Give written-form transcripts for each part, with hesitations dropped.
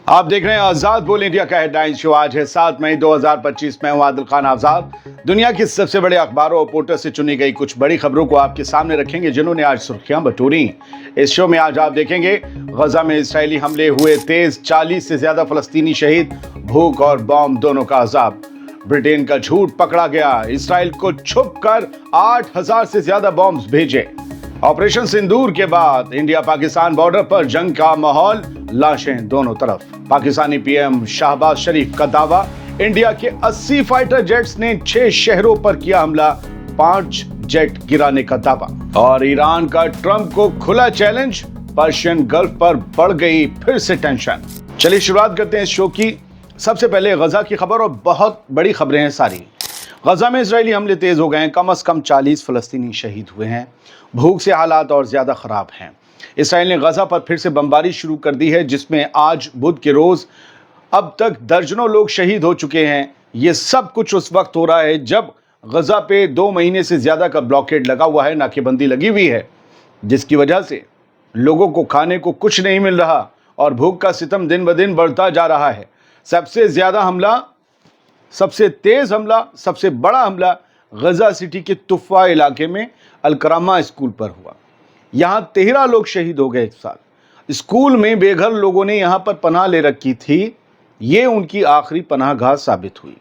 आप देख रहे हैं आजाद बोल इंडिया का हेडलाइन शो। आज है 7 मई 2025। मैं हूं आदिल खान आजाद। दुनिया के सबसे बड़े अखबारों और पोर्टल से चुनी गई कुछ बड़ी खबरों को आपके सामने रखेंगे जिन्होंने आज सुर्खियां बटोरी। इस शो में आज आप देखेंगे गजा में इसराइली हमले हुए तेज, 40 से ज्यादा फलस्तीनी शहीद, भूख और बॉम्ब दोनों का अजाब। ब्रिटेन का झूठ पकड़ा गया, इसराइल को छुप कर 8,000 से ज्यादा बॉम्ब भेजे। ऑपरेशन सिंदूर के बाद इंडिया पाकिस्तान बॉर्डर पर जंग का माहौल, लाशें दोनों तरफ। पाकिस्तानी पीएम शहबाज शरीफ का दावा, इंडिया के 80 फाइटर जेट्स ने 6 शहरों पर किया हमला, 5 जेट गिराने का दावा। और ईरान का ट्रंप को खुला चैलेंज, पर्शियन गल्फ पर बढ़ गई फिर से टेंशन। चलिए शुरुआत करते हैं इस शो की। सबसे पहले गजा की खबर, और बहुत बड़ी खबरें हैं सारी। गजा में इजरायली हमले तेज हो गए हैं, कम से कम 40 फलस्तीनी शहीद हुए हैं। भूख से हालात और ज्यादा खराब हैं। इसराइल ने गजा पर फिर से बमबारी शुरू कर दी है, जिसमें आज बुध के रोज अब तक दर्जनों लोग शहीद हो चुके हैं। ये सब कुछ उस वक्त हो रहा है जब गजा पे 2 महीने से ज्यादा का ब्लॉकेड लगा हुआ है, नाकेबंदी लगी हुई है, जिसकी वजह से लोगों को खाने को कुछ नहीं मिल रहा और भूख का सितम दिन ब दिन बढ़ता जा रहा है। सबसे ज्यादा हमला, सबसे तेज हमला, सबसे बड़ा हमला गजा सिटी के तुफा इलाके में अलकरामा स्कूल पर हुआ। यहां 13 लोग शहीद हो गए एक साथ। स्कूल में बेघर लोगों ने यहां पर पनाह ले रखी थी, ये उनकी आखिरी पनाहगाह साबित हुई।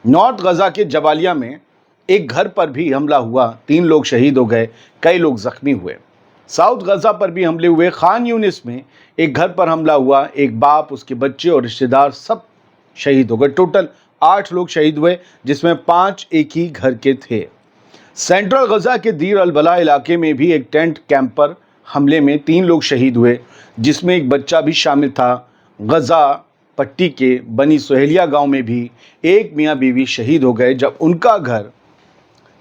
नॉर्थ गजा के जबालिया में एक घर पर भी हमला हुआ, 3 लोग शहीद हो गए, कई लोग जख्मी हुए। साउथ गजा पर भी हमले हुए। खान यूनिस में एक घर पर हमला हुआ, एक बाप, उसके बच्चे और रिश्तेदार सब शहीद हो गए। टोटल 8 लोग शहीद हुए, जिसमें 5 एक ही घर के थे। सेंट्रल गजा के दीर अल बला इलाके में भी एक टेंट कैंप पर हमले में 3 लोग शहीद हुए, जिसमें एक बच्चा भी शामिल था। गजा पट्टी के बनी सुहेलिया गांव में भी एक मियां बीवी शहीद हो गए जब उनका घर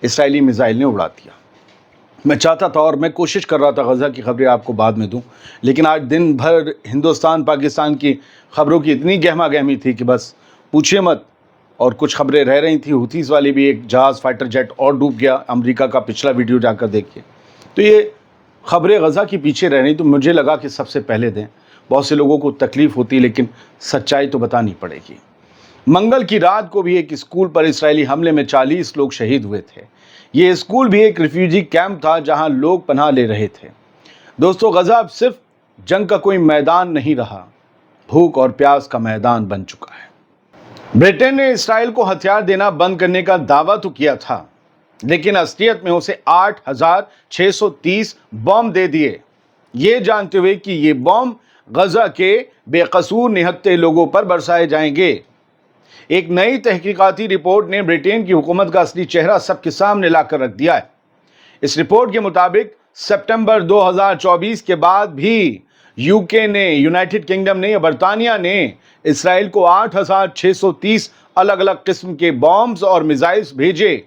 इसराइली मिसाइल ने उड़ा दिया। मैं चाहता था और मैं कोशिश कर रहा था गजा की खबरें आपको बाद में दूं, लेकिन आज दिन भर हिंदुस्तान पाकिस्तान की खबरों की इतनी गहमा गहमी थी कि बस पूछिए मत। और कुछ खबरें रह रही थी, हुतीस वाली भी एक जहाज़ फाइटर जेट और डूब गया, अमेरिका का पिछला वीडियो जाकर देखिए। तो ये खबरें गजा के पीछे रह रही, तो मुझे लगा कि सबसे पहले दें। बहुत से लोगों को तकलीफ होती, लेकिन सच्चाई तो बतानी पड़ेगी। मंगल की रात को भी एक स्कूल पर इसराइली हमले में 40 लोग शहीद हुए थे। ये स्कूल भी एक रिफ्यूजी कैंप था जहां लोग पनाह ले रहे थे। दोस्तों, गजा अब सिर्फ जंग का कोई मैदान नहीं रहा, भूख और प्यास का मैदान बन चुका है। ब्रिटेन ने इसराइल को हथियार देना बंद करने का दावा तो किया था, लेकिन असलियत में उसे 8,630 बॉम्ब दे दिए, ये जानते हुए कि ये बॉम्ब गजा के बेकसूर निहत्थे लोगों पर बरसाए जाएंगे। एक नई तहकीकाती रिपोर्ट ने ब्रिटेन की हुकूमत का असली चेहरा सबके सामने लाकर रख दिया है। इस रिपोर्ट के मुताबिक सितंबर 2024 के बाद भी यूके ने, यूनाइटेड किंगडम ने या बर्तानिया ने इसराइल को 8,630 अलग अलग किस्म के बॉम्ब्स और मिसाइल्स भेजे,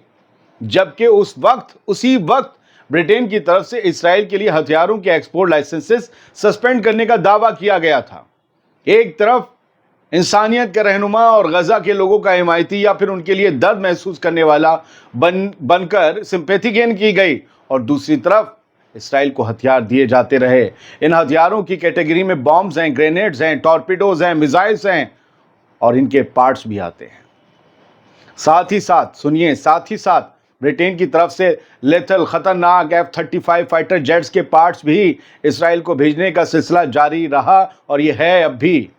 जबकि उसी वक्त ब्रिटेन की तरफ से इसराइल के लिए हथियारों के एक्सपोर्ट लाइसेंसेस सस्पेंड करने का दावा किया गया था। एक तरफ इंसानियत का रहनुमा और गजा के लोगों का हिमायती या फिर उनके लिए दर्द महसूस करने वाला बनकर सिंपैथी गेन की गई, और दूसरी तरफ इसराइल को हथियार दिए जाते रहे। इन हथियारों की कैटेगरी में बॉम्ब्स हैं, ग्रेनेड्स हैं, टॉर्पीडोज हैं, मिसाइल्स हैं, और इनके पार्ट्स भी आते हैं। साथ ही साथ सुनिए, साथ ही साथ ब्रिटेन की तरफ से लेथल खतरनाक F-35 फाइटर जेट्स के पार्ट्स भी इसराइल को भेजने का सिलसिला जारी रहा, और ये है अब भी।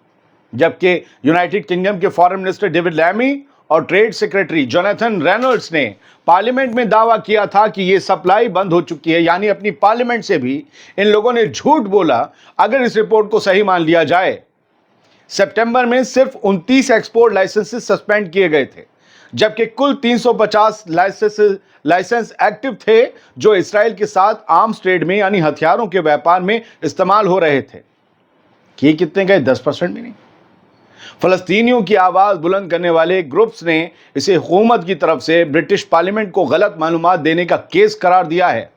जबकि यूनाइटेड किंगडम के फॉरेन मिनिस्टर डेविड लैमी और ट्रेड सेक्रेटरी जोनाथन रेनॉल्ड्स ने पार्लियामेंट में दावा किया था कि ये सप्लाई बंद हो चुकी है। यानी अपनी पार्लियामेंट से भी इन लोगों ने झूठ बोला। अगर इस रिपोर्ट को सही मान लिया जाए, सितंबर में सिर्फ 29 एक्सपोर्ट लाइसेंसेस सस्पेंड किए गए थे, जबकि कुल 350 लाइसेंस एक्टिव थे जो इसराइल के साथ आर्म्स ट्रेड में यानी हथियारों के व्यापार में इस्तेमाल हो रहे थे। ये कितने गए? 10% भी नहीं। फलस्तीनियों की आवाज बुलंद करने वाले ग्रुप्स ने इसे हुकूमत की तरफ से ब्रिटिश पार्लियामेंट को गलत मालूमात देने का केस करार दिया है।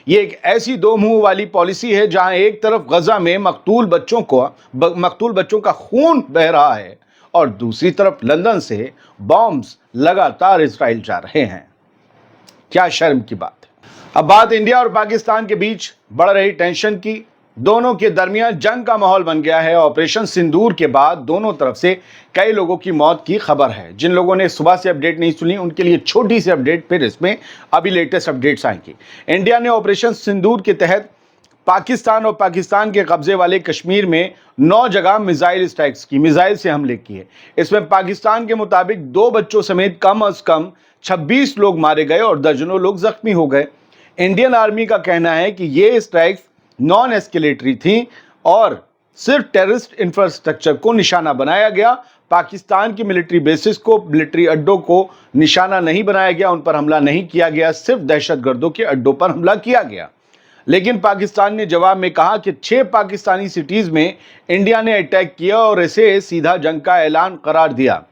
ये एक ऐसी दो मुंह वाली पॉलिसी है जहां एक तरफ गजा में मकतूल बच्चों का खून बह रहा है, और दूसरी तरफ लंदन से बॉम्ब्स लगातार इसराइल जा रहे हैं। क्या शर्म की बात है। अब बात इंडिया और पाकिस्तान के बीच बढ़ रही टेंशन की। दोनों के दरमियान जंग का माहौल बन गया है। ऑपरेशन सिंदूर के बाद दोनों तरफ से कई लोगों की मौत की खबर है। जिन लोगों ने सुबह से अपडेट नहीं सुनी उनके लिए छोटी सी अपडेट, फिर इसमें अभी लेटेस्ट अपडेट्स आएंगी। इंडिया ने ऑपरेशन सिंदूर के तहत पाकिस्तान और पाकिस्तान के कब्जे वाले कश्मीर में 9 जगह मिसाइल स्ट्राइक्स की, मिसाइल से हमले किए। इसमें पाकिस्तान के मुताबिक 2 बच्चों समेत कम से कम 26 लोग मारे गए और दर्जनों लोग जख्मी हो गए। इंडियन आर्मी का कहना है कि ये स्ट्राइक्स नॉन एस्केलेटरी थी और सिर्फ टेररिस्ट इंफ्रास्ट्रक्चर को निशाना बनाया गया। पाकिस्तान की मिलिट्री बेसिस को, मिलिट्री अड्डों को निशाना नहीं बनाया गया, उन पर हमला नहीं किया गया, सिर्फ दहशतगर्दों के अड्डों पर हमला किया गया। लेकिन पाकिस्तान ने जवाब में कहा कि 6 पाकिस्तानी सिटीज में इंडिया ने अटैक किया और इसे सीधा जंग का ऐलान करार दिया।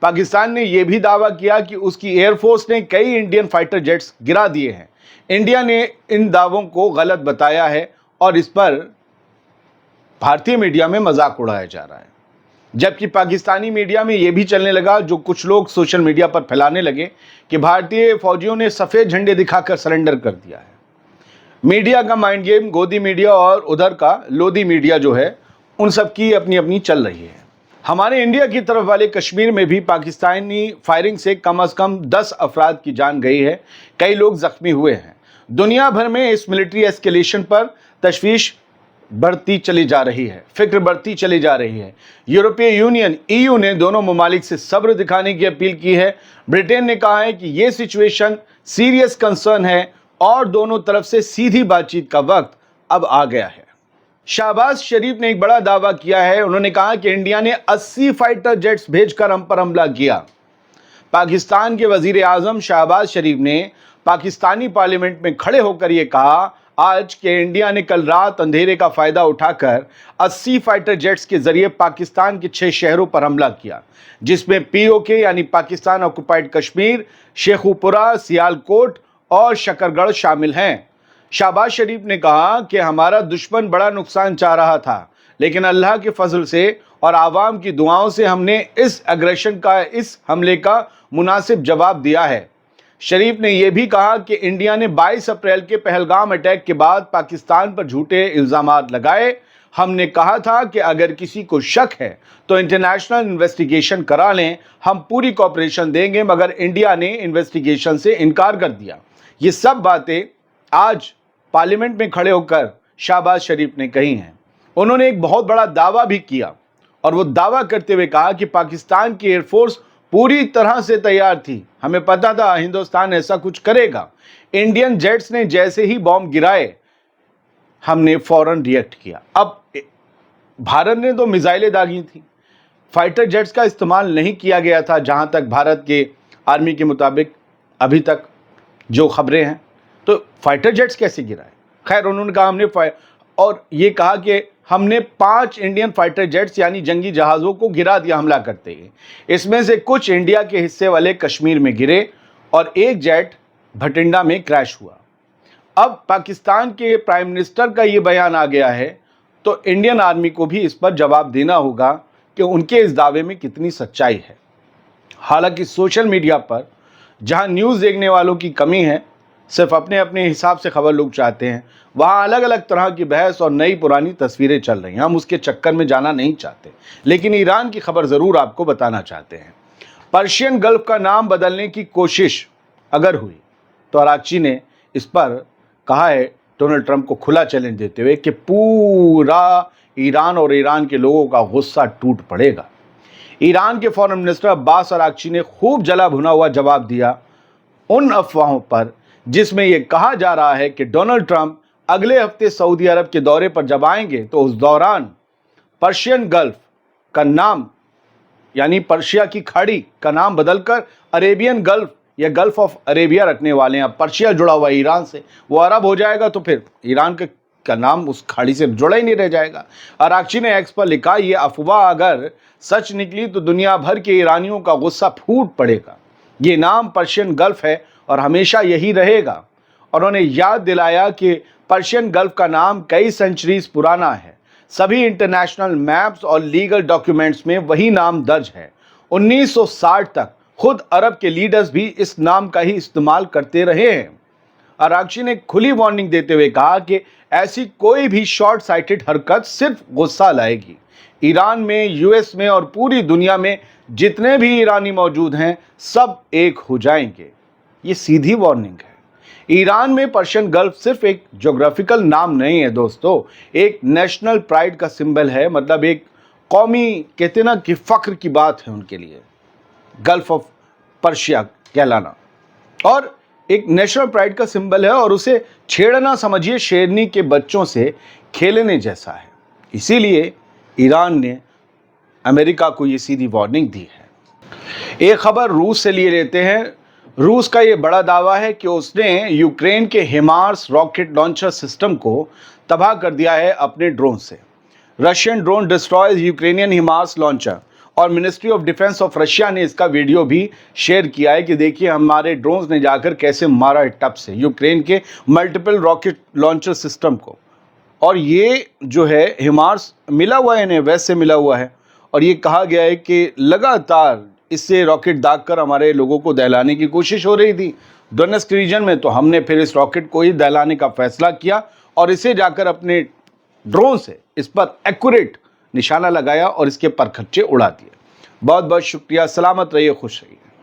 पाकिस्तान ने यह भी दावा किया कि उसकी एयरफोर्स ने कई इंडियन फाइटर जेट्स गिरा दिए हैं। इंडिया ने इन दावों को गलत बताया है और इस पर भारतीय मीडिया में मजाक उड़ाया जा रहा है, जबकि पाकिस्तानी मीडिया में यह भी चलने लगा, जो कुछ लोग सोशल मीडिया पर फैलाने लगे, कि भारतीय फौजियों ने सफेद झंडे दिखाकर सरेंडर कर दिया है। मीडिया का माइंड गेम गोदी मीडिया और उधर का लोदी मीडिया जो है, उन सब की अपनी अपनी चल रही है। हमारे इंडिया की तरफ वाले कश्मीर में भी पाकिस्तानी फायरिंग से कम 10 अफराद की जान गई है, कई लोग जख्मी हुए हैं। दुनिया भर में इस मिलिट्री एस्केलेशन पर तशवीश बढ़ती चली जा रही है, फिक्र बढ़ती चली जा रही है। यूरोपीय यूनियन EU ने दोनों ममालिक से सब्र दिखाने की अपील की है। ब्रिटेन ने कहा है कि यह सिचुएशन सीरियस कंसर्न है और दोनों तरफ से सीधी बातचीत का वक्त अब आ गया है। शहबाज शरीफ ने एक बड़ा दावा किया है। उन्होंने कहा कि इंडिया ने 80 फाइटर जेट्स भेजकर हम पर हमला किया। पाकिस्तान के वजीर आजम शहबाज शरीफ ने पाकिस्तानी पार्लियामेंट में खड़े होकर यह कहा आज कि इंडिया ने कल रात अंधेरे का फायदा उठाकर 80 फाइटर जेट्स के जरिए पाकिस्तान के 6 शहरों पर हमला किया, जिसमें POK यानी पाकिस्तान ऑक्युपाइड कश्मीर, शेखुपुरा, सियालकोट और शकरगढ़ शामिल हैं। शहबाज शरीफ ने कहा कि हमारा दुश्मन बड़ा नुकसान चाह रहा था, लेकिन अल्लाह के फजल से और आवाम की दुआओं से हमने इस हमले का मुनासिब जवाब दिया है। शरीफ ने यह भी कहा कि इंडिया ने 22 अप्रैल के पहलगाम अटैक के बाद पाकिस्तान पर झूठे इल्जामात लगाए। हमने कहा था कि अगर किसी को शक है तो इंटरनेशनल इन्वेस्टिगेशन करा लें, हम पूरी कोऑपरेशन देंगे, मगर इंडिया ने इन्वेस्टिगेशन से इनकार कर दिया। ये सब बातें आज पार्लियामेंट में खड़े होकर शहबाज शरीफ ने कही हैं। उन्होंने एक बहुत बड़ा दावा भी किया और वो दावा करते हुए कहा कि पाकिस्तान की एयरफोर्स पूरी तरह से तैयार थी, हमें पता था हिंदुस्तान ऐसा कुछ करेगा। इंडियन जेट्स ने जैसे ही बॉम्ब गिराए हमने फौरन रिएक्ट किया। अब भारत ने तो मिसाइलें दागी थी, फाइटर जेट्स का इस्तेमाल नहीं किया गया था, जहां तक भारत के आर्मी के मुताबिक अभी तक जो खबरें हैं। तो फाइटर जेट्स कैसे गिराए? खैर, उन्होंने कहा और ये कहा कि हमने 5 इंडियन फाइटर जेट्स यानी जंगी जहाज़ों को गिरा दिया हमला करते ही। इसमें से कुछ इंडिया के हिस्से वाले कश्मीर में गिरे और एक जेट भटिंडा में क्रैश हुआ। अब पाकिस्तान के प्राइम मिनिस्टर का ये बयान आ गया है, तो इंडियन आर्मी को भी इस पर जवाब देना होगा कि उनके इस दावे में कितनी सच्चाई है। हालांकि सोशल मीडिया पर जहां न्यूज़ देखने वालों की कमी है, सिर्फ अपने अपने हिसाब से खबर लोग चाहते हैं, वहाँ अलग अलग तरह की बहस और नई पुरानी तस्वीरें चल रही हैं। हम उसके चक्कर में जाना नहीं चाहते, लेकिन ईरान की खबर ज़रूर आपको बताना चाहते हैं। पर्शियन गल्फ का नाम बदलने की कोशिश अगर हुई तो अरागची ने इस पर कहा है, डोनाल्ड ट्रंप को खुला चैलेंज देते हुए, कि पूरा ईरान और ईरान के लोगों का गुस्सा टूट पड़ेगा। ईरान के फॉरेन मिनिस्टर अब्बास अरागची ने खूब जला भुना हुआ जवाब दिया उन अफवाहों पर जिसमें यह कहा जा रहा है कि डोनाल्ड ट्रंप अगले हफ्ते सऊदी अरब के दौरे पर जब आएंगे तो उस दौरान पर्शियन गल्फ का नाम यानी पर्शिया की खाड़ी का नाम बदलकर अरेबियन गल्फ या गल्फ ऑफ अरेबिया रखने वाले हैं। पर्शिया जुड़ा हुआ है ईरान से, वो अरब हो जाएगा तो फिर ईरान का नाम उस खाड़ी से जुड़ा ही नहीं रह जाएगा। अरागची ने एक्स पर लिखा, ये अफवाह अगर सच निकली तो दुनिया भर के ईरानियों का गुस्सा फूट पड़ेगा। ये नाम पर्शियन गल्फ है और हमेशा यही रहेगा। और उन्होंने याद दिलाया कि पर्शियन गल्फ का नाम कई सेंचुरीज पुराना है। सभी इंटरनेशनल मैप्स और लीगल डॉक्यूमेंट्स में वही नाम दर्ज है। 1960 तक खुद अरब के लीडर्स भी इस नाम का ही इस्तेमाल करते रहे हैं। आरागची ने खुली वार्निंग देते हुए कहा कि ऐसी कोई भी शॉर्ट साइटेड हरकत सिर्फ गुस्सा लाएगी। ईरान में, यूएस में और पूरी दुनिया में जितने भी ईरानी मौजूद हैं सब एक हो जाएंगे। ये सीधी वार्निंग है। ईरान में पर्शियन गल्फ सिर्फ एक ज्योग्राफिकल नाम नहीं है दोस्तों, एक नेशनल प्राइड का सिंबल है। मतलब एक कौमी, कहते ना कि फख्र की बात है उनके लिए गल्फ ऑफ पर्शिया कहलाना, और एक नेशनल प्राइड का सिंबल है, और उसे छेड़ना समझिए शेरनी के बच्चों से खेलने जैसा है। इसीलिए ईरान ने अमेरिका को ये सीधी वार्निंग दी है। एक खबर रूस से लिए लेते हैं। रूस का ये बड़ा दावा है कि उसने यूक्रेन के हिमार्स रॉकेट लॉन्चर सिस्टम को तबाह कर दिया है अपने ड्रोन से। Russian drone destroys Ukrainian HIMARS launcher, और ministry of defence of Russia ने इसका वीडियो भी शेयर किया है कि देखिए हमारे ड्रोन्स ने जाकर कैसे मारा है टप से यूक्रेन के मल्टीपल रॉकेट लॉन्चर सिस्टम को। और ये जो है हिमार्स मिला हुआ है, इन्हें वेस्ट से मिला हुआ है, और ये कहा गया है कि लगातार इससे रॉकेट दागकर हमारे लोगों को दहलाने की कोशिश हो रही थी डोनेट्स्क रीजन में। तो हमने फिर इस रॉकेट को ही दहलाने का फैसला किया और इसे जाकर अपने ड्रोन से इस पर एक्यूरेट निशाना लगाया और इसके परखच्चे उड़ा दिए। बहुत बहुत शुक्रिया। सलामत रहिए, खुश रहिए।